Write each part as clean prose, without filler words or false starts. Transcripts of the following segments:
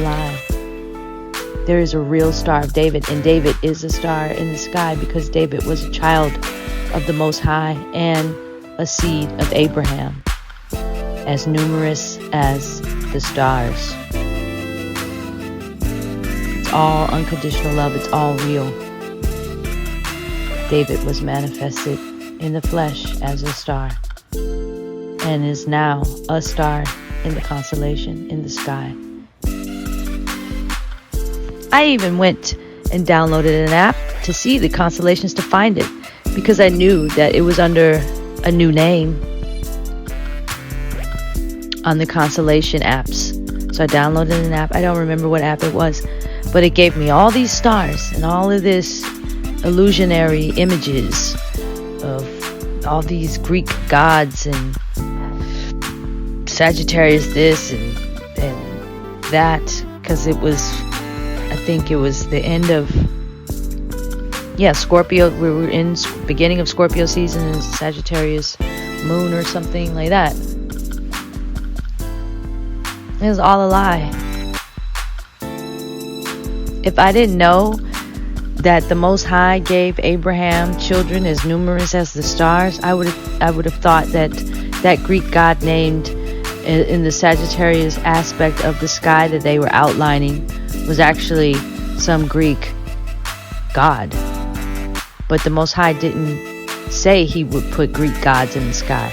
lie. There is a real Star of David, and David is a star in the sky because David was a child of the Most High and a seed of Abraham, as numerous as the stars. It's all unconditional love. It's all real. David was manifested in the flesh as a star and is now a star in the constellation in the sky. I even went and downloaded an app to see the constellations to find it because I knew that it was under a new name on the constellation apps. So I downloaded an app. I don't remember what app it was, but it gave me all these stars and all of this illusionary images of all these Greek gods and Sagittarius this and that, because it was, I think it was the end of Scorpio. We were in beginning of Scorpio season and Sagittarius moon or something like that. It was all a lie. If I didn't know that the Most High gave Abraham children as numerous as the stars, I would have thought that Greek god named in the Sagittarius aspect of the sky that they were outlining was actually some Greek god. But the Most High didn't say he would put Greek gods in the sky.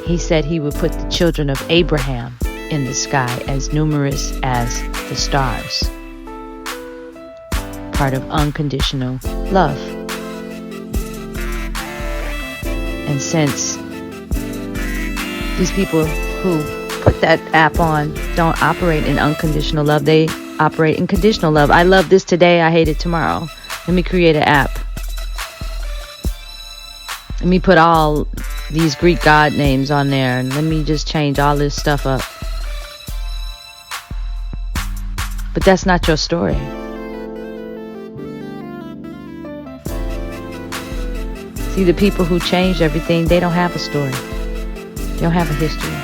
He said he would put the children of Abraham in the sky as numerous as the stars. Part of unconditional love. And since these people who put that app on don't operate in unconditional love, they operate in conditional love. I love this today, I hate it tomorrow. Let me create an app. Let me put all these Greek god names on there and let me just change all this stuff up. But that's not your story. See, the people who changed everything, they don't have a story. They don't have a history.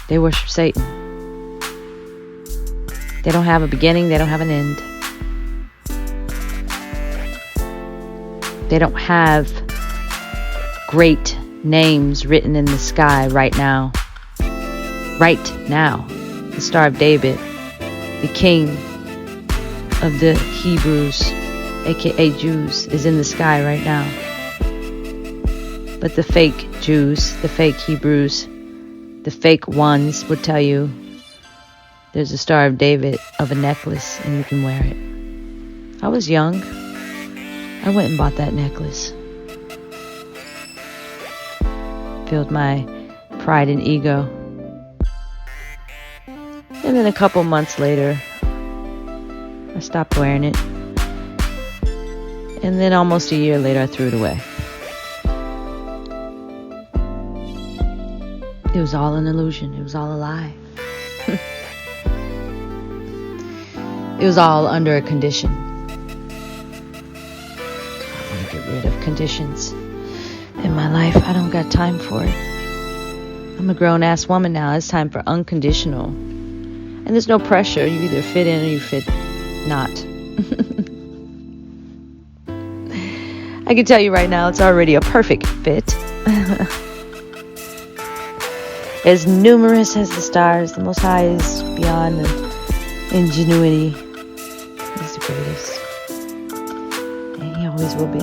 They worship Satan. They don't have a beginning, they don't have an end. They don't have great names written in the sky right now. Right now. The Star of David, the King of the Hebrews, aka Jews, is in the sky right now. But the fake Jews, the fake Hebrews, the fake ones would tell you there's a Star of David of a necklace and you can wear it. I was young. I went and bought that necklace. Filled my pride and ego. And then a couple months later, I stopped wearing it. And then almost a year later, I threw it away. It was all an illusion. It was all a lie. It was all under a condition. I want to get rid of conditions in my life. I don't got time for it. I'm a grown-ass woman now. It's time for unconditional. And there's no pressure. You either fit in or you fit not. I can tell you right now, it's already a perfect fit. As numerous as the stars, the Most High is beyond ingenuity. He's the greatest. And he always will be.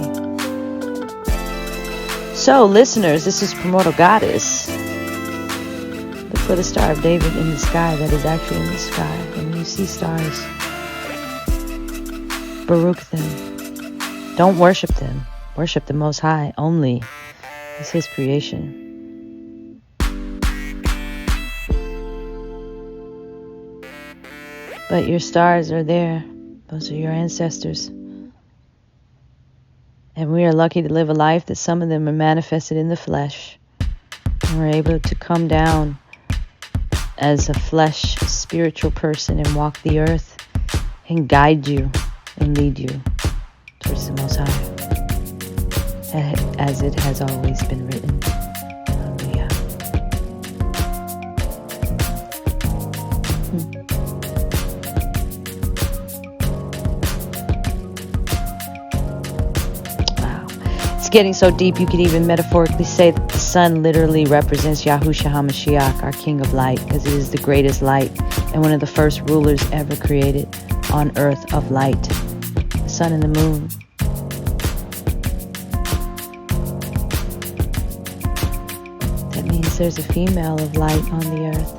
So, listeners, this is Primordial Goddess. Look for the Star of David in the sky that is actually in the sky. And when you see stars, Baruch them. Don't worship them. Worship the Most High only. It's His creation. But your stars are there. Those are your ancestors. And we are lucky to live a life that some of them are manifested in the flesh. And we're able to come down as a flesh, spiritual person and walk the earth and guide you and lead you towards the Most High. As it has always been written. Hallelujah. getting so deep you could even metaphorically say that the sun literally represents YAHUSHA HaMashiach, our King of Light, because it is the greatest light and one of the first rulers ever created on earth of light. The sun and the moon. That means there's a female of light on the earth.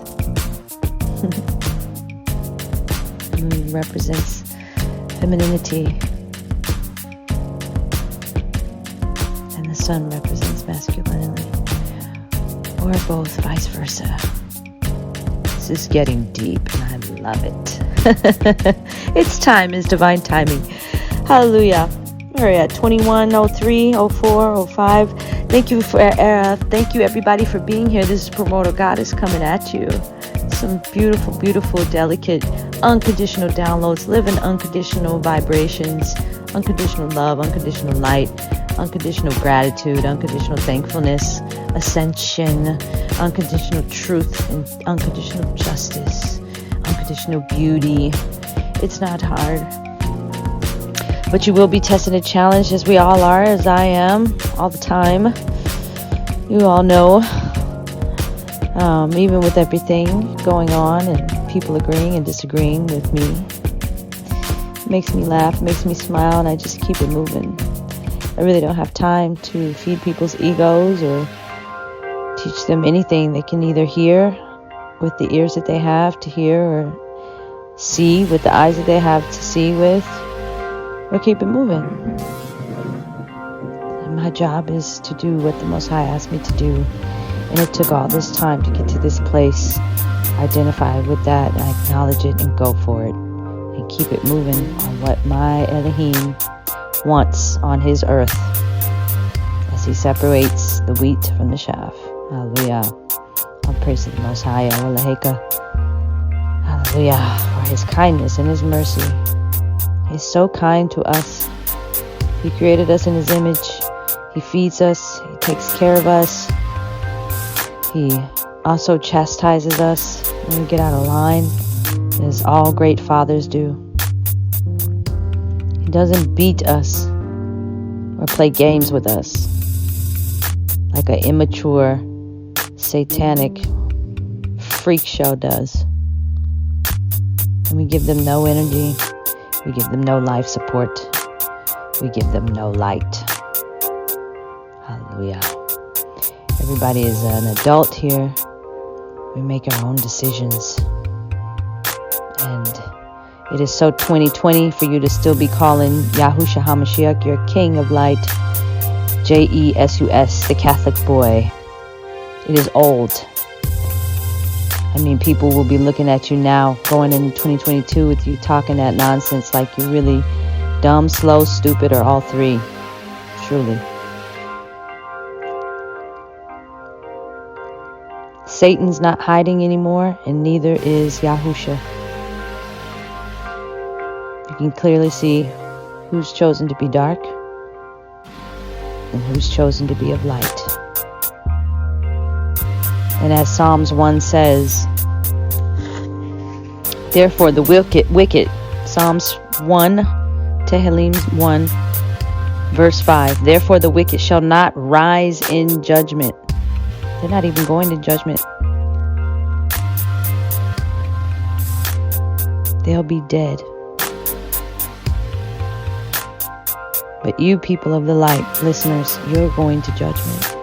The moon represents femininity. Sun represents masculinity, or both, vice versa. This is getting deep, and I love it. Its time is divine timing. Hallelujah. We're at 21:03, 04, 05. Thank you everybody for being here. This is Primordial Goddess coming at you. Some beautiful, beautiful, delicate, unconditional downloads. Live in unconditional vibrations, unconditional love, unconditional light, unconditional gratitude, unconditional thankfulness, ascension, unconditional truth, and unconditional justice, unconditional beauty. It's not hard. But you will be tested and challenged, as we all are, as I am, all the time. You all know, even with everything going on and people agreeing and disagreeing with me, it makes me laugh, makes me smile, and I just keep it moving. I really don't have time to feed people's egos or teach them anything. They can either hear with the ears that they have to hear, or see with the eyes that they have to see with, or keep it moving. And my job is to do what the Most High asked me to do. And it took all this time to get to this place. Identify with that and acknowledge it and go for it. And keep it moving on what my Elohim wants on his earth, as he separates the wheat from the chaff. Hallelujah. All praise to the Most High. Hallelujah. For his kindness and his mercy. He's so kind to us. He created us in his image. He feeds us. He takes care of us. He also chastises us when we get out of line, as all great fathers do. He doesn't beat us or play games with us like an immature, satanic freak show does. And we give them no energy. We give them no life support. We give them no light. Hallelujah. Everybody is an adult here. We make our own decisions. And it is so 2020 for you to still be calling YAHUSHA HaMashiach your King of Light. Jesus, the Catholic boy. It is old. I mean, people will be looking at you now, going in 2022 with you talking that nonsense like you're really dumb, slow, stupid, or all three. Truly. Satan's not hiding anymore, and neither is YAHUSHA. You can clearly see who's chosen to be dark and who's chosen to be of light. And as Psalms 1 says, therefore the wicked, Psalms 1, Tehillim 1, verse 5, therefore the wicked shall not rise in judgment. They're not even going to judgment. They'll be dead. But you people of the light, listeners, you're going to judgment.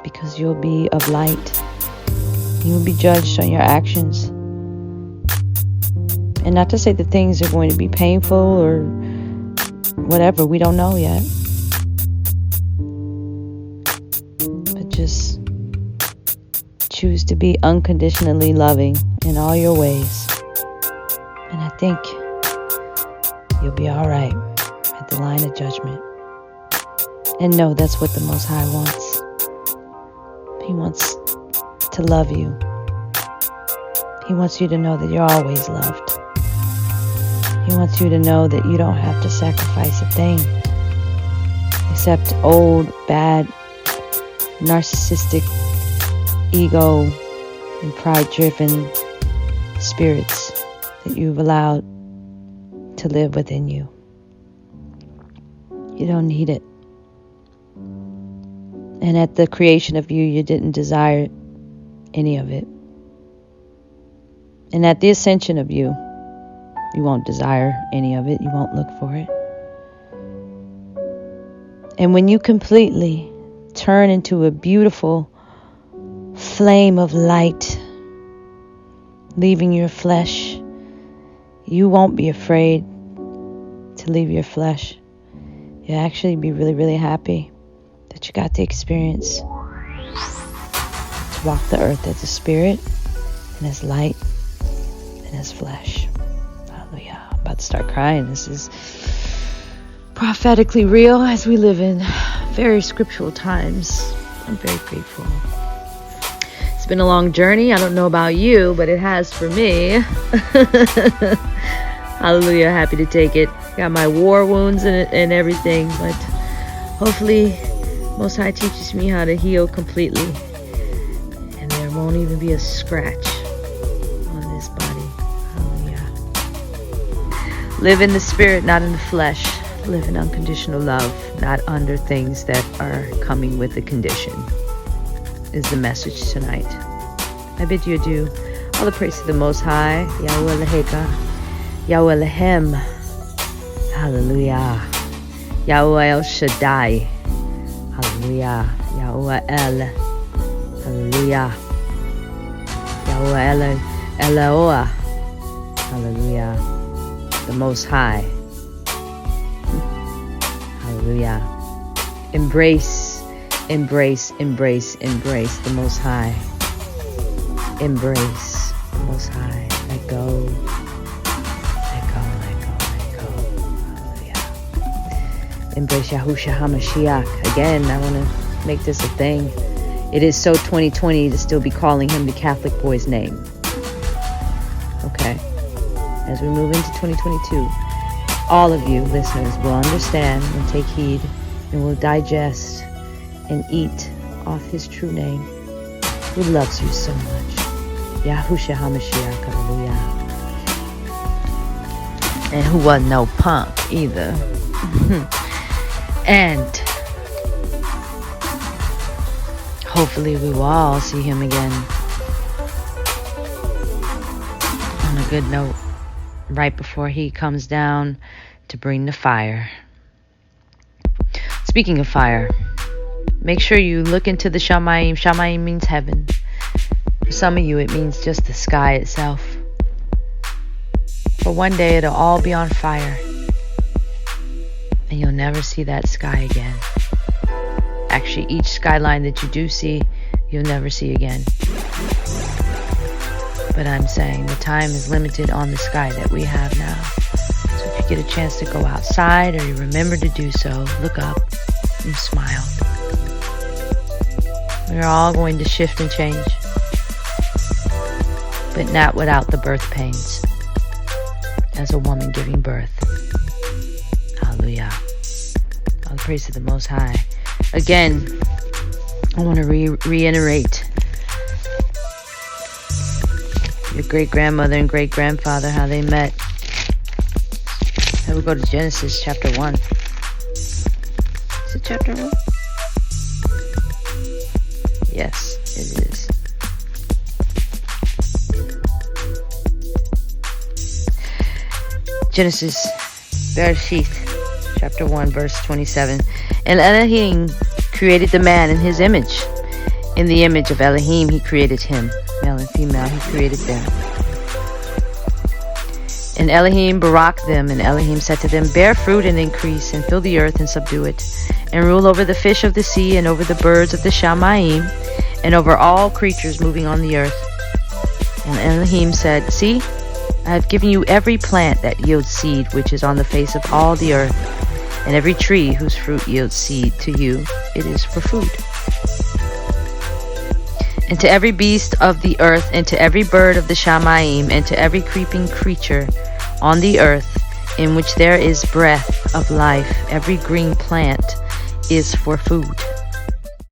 Because you'll be of light. You will be judged on your actions. And not to say that things are going to be painful or whatever. We don't know yet. But just choose to be unconditionally loving in all your ways. And I think you'll be all right at the line of judgment. And know that's what the Most High wants. He wants to love you. He wants you to know that you're always loved. He wants you to know that you don't have to sacrifice a thing except old, bad, narcissistic, ego, and pride-driven spirits that you've allowed to live within you. You don't need it. And at the creation of you, you didn't desire any of it. And at the ascension of you, you won't desire any of it. You won't look for it. And when you completely turn into a beautiful flame of light, leaving your flesh, you won't be afraid to leave your flesh. You'll actually be really, really happy that you got the experience to walk the earth as a spirit and as light and as flesh. Hallelujah. I'm about to start crying. This is prophetically real as we live in very scriptural times. I'm very grateful. It's been a long journey. I don't know about you, but it has for me. Hallelujah. Happy to take it. Got my war wounds and everything, but hopefully Most High teaches me how to heal completely, and there won't even be a scratch on this body. Hallelujah. Live in the spirit, not in the flesh. Live in unconditional love, not under things that are coming with a condition, is the message tonight. I bid you adieu. All the praise to the Most High. Yahweh Leheka. Yahweh Lehem. Hallelujah. Yahweh El Shaddai. Hallelujah. Yahweh El. Hallelujah. Yahweh Eloah. Hallelujah. The Most High. Hallelujah. Embrace, embrace, embrace, embrace the Most High. Embrace the Most High. Let go. Let go, let go, let go. Hallelujah. Embrace YAHUSHA HaMashiach. Again, I want to make this a thing. It is so 2020 to still be calling him the Catholic boy's name. Okay. As we move into 2022, all of you listeners will understand and take heed and will digest and eat off his true name, who loves you so much. YAHUSHA HaMashiach, hallelujah. And who wasn't no punk either. And hopefully we will all see him again on a good note, right before he comes down to bring the fire. Speaking of fire, make sure you look into the Shamayim. Shamayim means heaven. For some of you, it means just the sky itself. For one day, it'll all be on fire, and you'll never see that sky again. Actually, each skyline that you do see, you'll never see again. But I'm saying the time is limited on the sky that we have now. So if you get a chance to go outside, or you remember to do so, look up and smile. We're all going to shift and change, but not without the birth pains as a woman giving birth. Hallelujah. All praise to the Most High. Again, I want to reiterate your great-grandmother and great-grandfather, how they met. I will go to Genesis chapter 1. Is it chapter 1? Yes, it is. Genesis, Bereshith, chapter 1, verse 27. And Elohim created the man in his image. In the image of Elohim, he created him. Male and female, he created them. And Elohim barak them, and Elohim said to them, bear fruit and increase, and fill the earth and subdue it, and rule over the fish of the sea, and over the birds of the Shamayim, and over all creatures moving on the earth. And Elohim said, see, I have given you every plant that yields seed, which is on the face of all the earth, and every tree whose fruit yields seed. To you it is for food. And to every beast of the earth, and to every bird of the Shamayim, and to every creeping creature on the earth, in which there is breath of life, every green plant is for food.